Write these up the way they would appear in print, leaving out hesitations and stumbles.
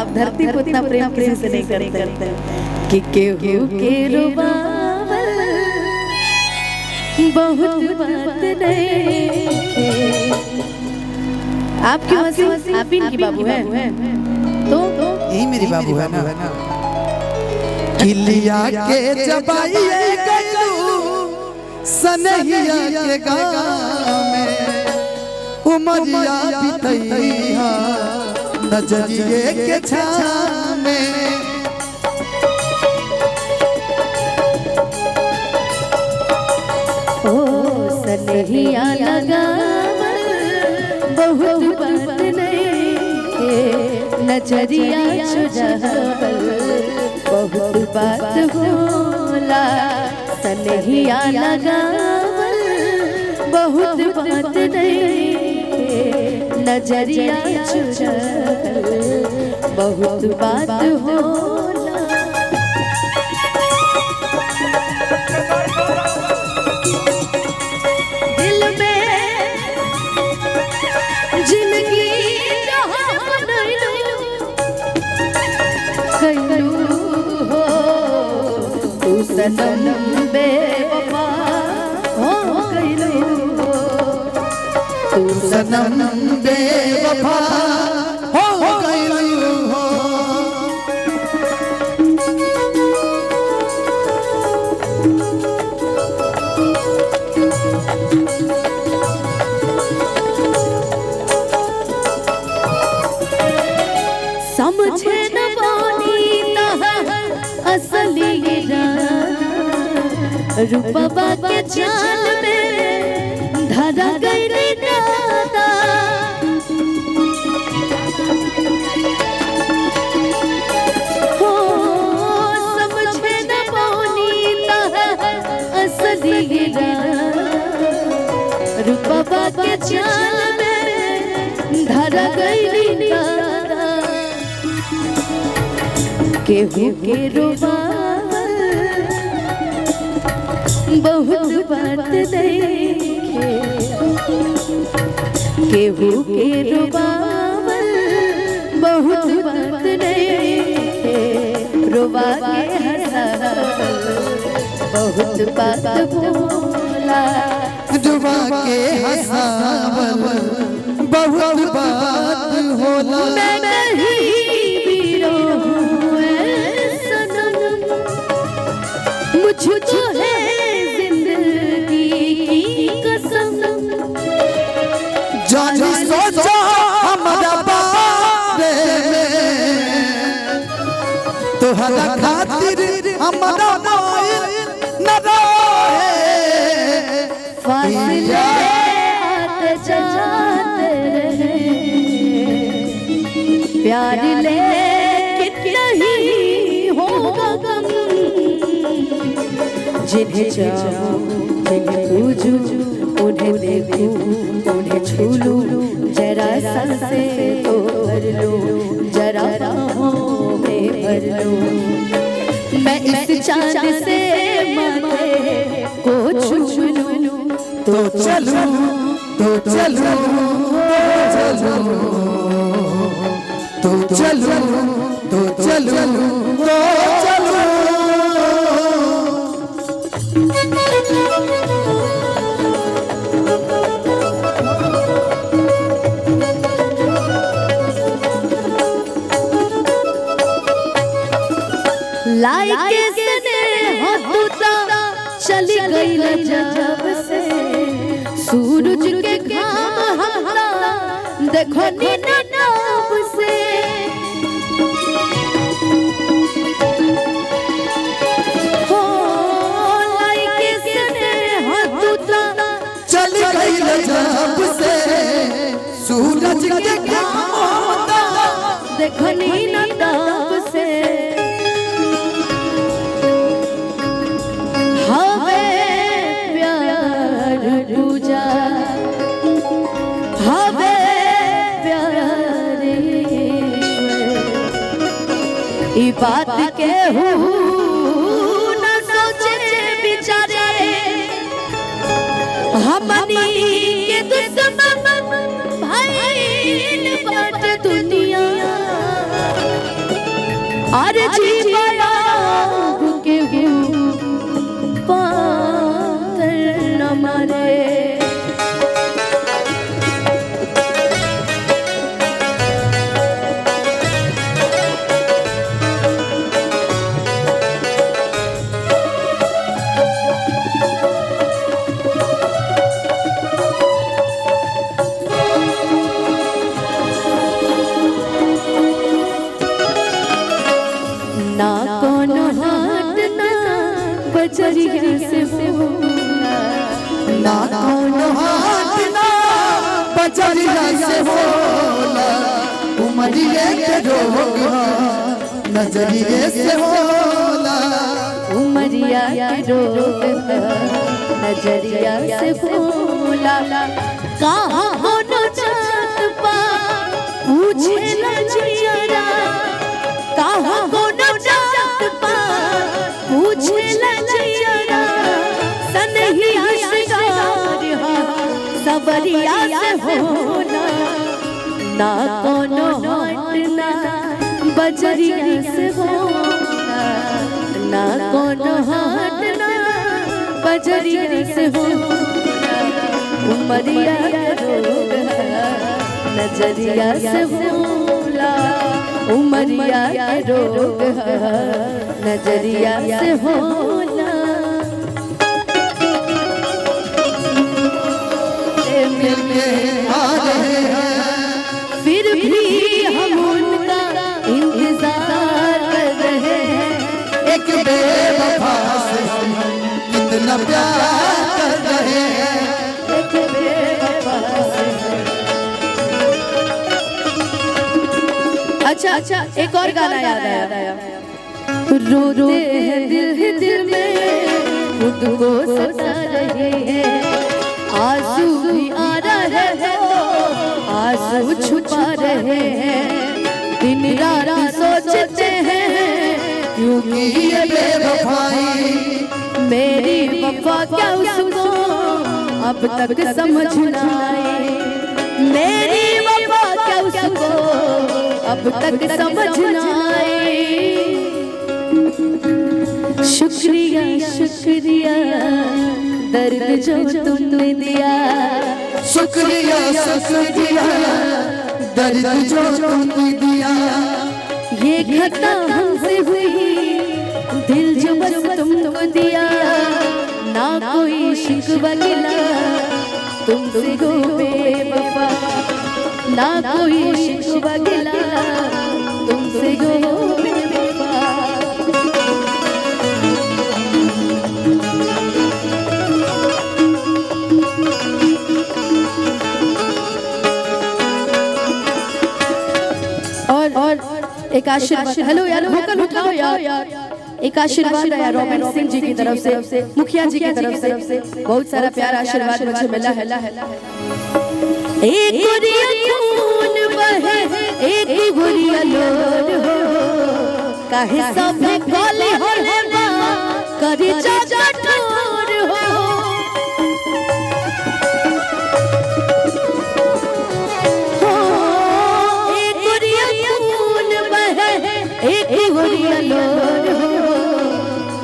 आप धरती को इतना प्रेम किसी से नहीं करते कि केहू के रुबावल बहुत बात नहीं। आप क्यों हंसी? आप इनकी बाबू है तो यही मेरी बाबू है ना। किलिया के जबाइए गलू सनहिया के गाँव में उमरिया बितैया नजरिए के छाँव में। ओ सनहिया लगावल बहुत बात नहीं, नजरिया चुरावल बहुत बात होला। सनहिया लगावल बहुत बात नहीं, नजरिया चुरावल बहुत बात होला। दिल में जिंदगी हो तू सनम बेवफा हो गइलू, तू सनम बेवफा हो गइलू हो। समझे न पानी असली रूपबा के चाल में धरा गई दादा। हो समझे न पानी असली रूपबा के चाल में धरा गई दादा। केहू के रुबावल बहुत बात नहीं, केहू के रुबावल बहुत बात नहीं, रुबा के हंसावल बहुत बात बोला। रुबा के हंसावल बहुत बात होला। मैं कहीं भी रहूं मुझको है जिंदगी की कसम। जानी सोचा हमारा बारे में तोहरा खातिर हमारा न रहे। फासले आते जाते रहे, प्यार ले कितना ही होगा गम। जिन्हें चाहो जिन्हें पूजू उन्हें देखूं उन्हें छू लूं, जरा सांसे तो भर लूं, जरा राहों में भर लूं। मैं इस चांद से माथे को छू लूं तो चलूं तो चलूं तो चलूं तो चलूं तो चलूं। लाइक स्नेह होता चली गई जब से, सूरज के घाम हमरा देखो नीना नाम से। हो लाइक स्नेह होता चली गई जब से, सूरज के घाम होता देखो नीना नाम से। ई बात के न सोचे बिचारे हमनी के दुश्मन भाई बाट दुनिया। और जीवाया के पाथर न मारे। ना कोनो हाट ना बजरिया से होला, ना कोनो हाथ ना बजरिया से होला, उमरिए के रोग नजरिए से होला, उमरिया के रोग नजरिया से होला। कहाँ कोनो जात पा पूछे न जियरा, कहाँ कोनो जात पा पूछे न जियरा, सनहिया श्रृंगार सबरिया से होला। ना कोनो हाट ना बजरिया से होला, ना कोनो हाट ना बजरिया से होला। उमरिया के रोग नजरिया से होला, उमरिया के रोग नजरिया से होला। मिलने आ रहे हैं फिर भी हम उनका इंतजार कर रहे हैं। एक बेवफा से हम कितना प्यार कर रहे हैं, एक बेवफा से। अच्छा एक और गाना याद आया। रोते हैं दिल में खुद को सता रहे हैं, आंसू भी आ रहे हैं आंसू छुपा रहे हैं। दिन रात सोचते हैं क्योंकि ये बेवफाई मेरी वफा क्या उसको अब तक समझ न आए, मेरी वफा क्या उसको अब तक समझ न आए। शुक्रिया शुक्रिया दर्द जो तुमने दिया, शुक्रिया शुक्रिया दर्द जो तुमने दिया। ये घटना हमसे हुई दिल जो बस तुमको दिया, ना कोई शिकवा गिला तुमसे हो बेवफा, ना कोई शिकवा गिला तुमसे हो बेवफा। और एक आशीर्वाद, हेलो यार वोकल उठाओ यार। एक आशीर्वाद आया रॉबिन सिंह जी की तरफ से, मुखिया जी की तरफ से बहुत सारा प्यारा आशीर्वाद मुझे मिला है। एक गुरिया खून बहे एक गुरिया लोर हो, काहे सब काले होले बा करी जा ठोर हो। एक गुरिया खून बहे एक गुरिया लोर हो,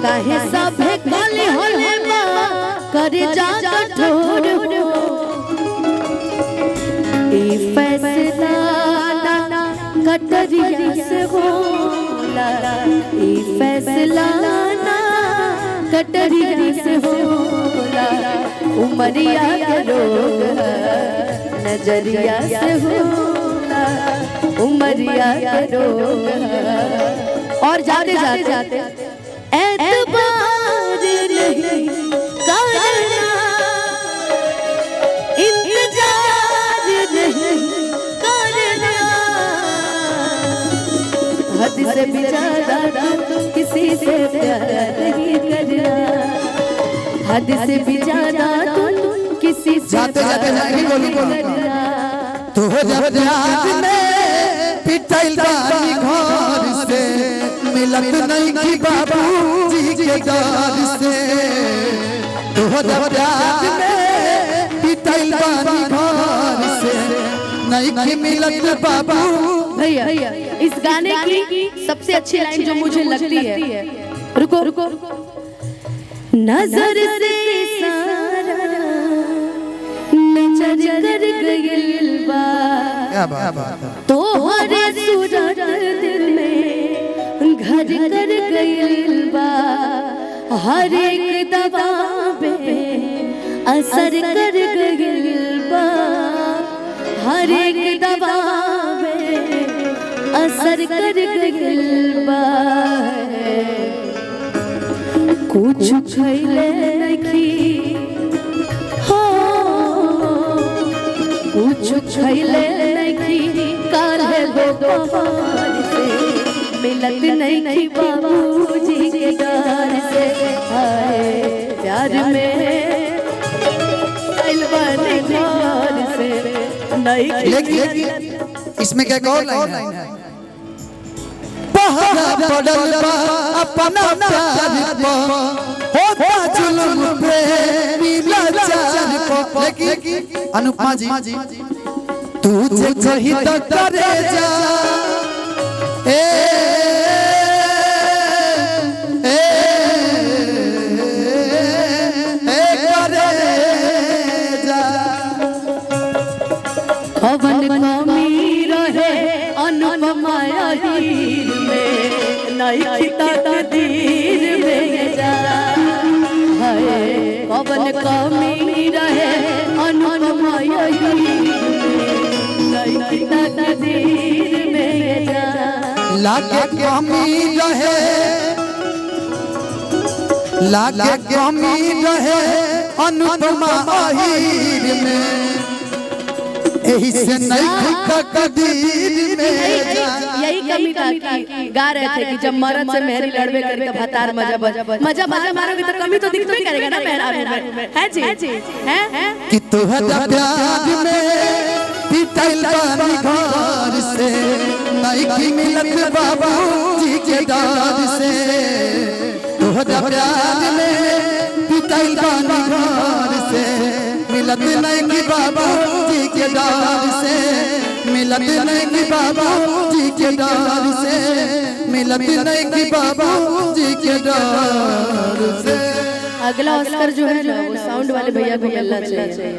काहे सब काले होले बा करी जा ठोर हो। फैसला ना कटरिया से होला, फैसला ना कटरिया से होला। उमरिया के रोग नजरिया से होला, उमरिया के रोग। और जाते जाते एतबार नहीं करना, इंतजार नहीं करना, हद से भी ज्यादा तुम किसी से प्यार नहीं करना, हद से भी ज्यादा तुम किसी से जाते जाते नहीं बोली करना। तो जब याद में पिटल बानी घर से मिलत नहीं की बाबू जी के डर से, तो जब याद में पिटल बानी घर से नहीं की मिलत बाबू भैया इस गाने की सबसे अच्छी लाइन जो मुझे लगती है, रुको रुको, नजर से इशारा नजर कर गइल बा, क्या बात तोहरे सूरत दिल में घर कर गइल बा, हर एक दवा पे असर कर गइल बा, हर एक दवा पे असर कर गइल बा, कुछ खइले नखी हो, कुछ खइले नखी काले दोपहर से, मिलत नहीं बाबूजी के घर से, हाय प्यार में अलवाने घर से नहीं। लेकिन इसमें क्या कौन लाइन है? पहरा पड़ल बा अपना प्यार को, होता जुल्म प्रेमी लाचार को। लेकिन अनुपमा जी तू जे कही तो करे जा, ए करे जा, कवन कमी रहे अनुपमा हीर में, नहीं तकदीर में जा, हाय कवन कमी रहे अनुपमा हीर में, नहीं तकदीर में जा, लागे कमी रहे, लागे कमी रहे अनुपमा हीर में, यही से नहीं तकदीर में जा। यही कमी था कि गा रहे थे कि जब मर्द से मेहरी लड़वे करके भतार मजा मजा मारोगे तो कमी तो दिखते ही करेगा ना मेहरारू में, है जी है कि तुहरा प्यार में पिटल बानी घर से, नहीं की मिलत बाबूजी के डर से, तुहरा प्यार में पिटल बानी घर से, मिलत नहीं की बाबूजी के डर से, मिलत नहीं की बाबूजी के डर से, मिलत नहीं की बाबूजी के डर से। अगला ऑस्कर जो है ना वो साउंड वाले भैया को मिलना चाहिए।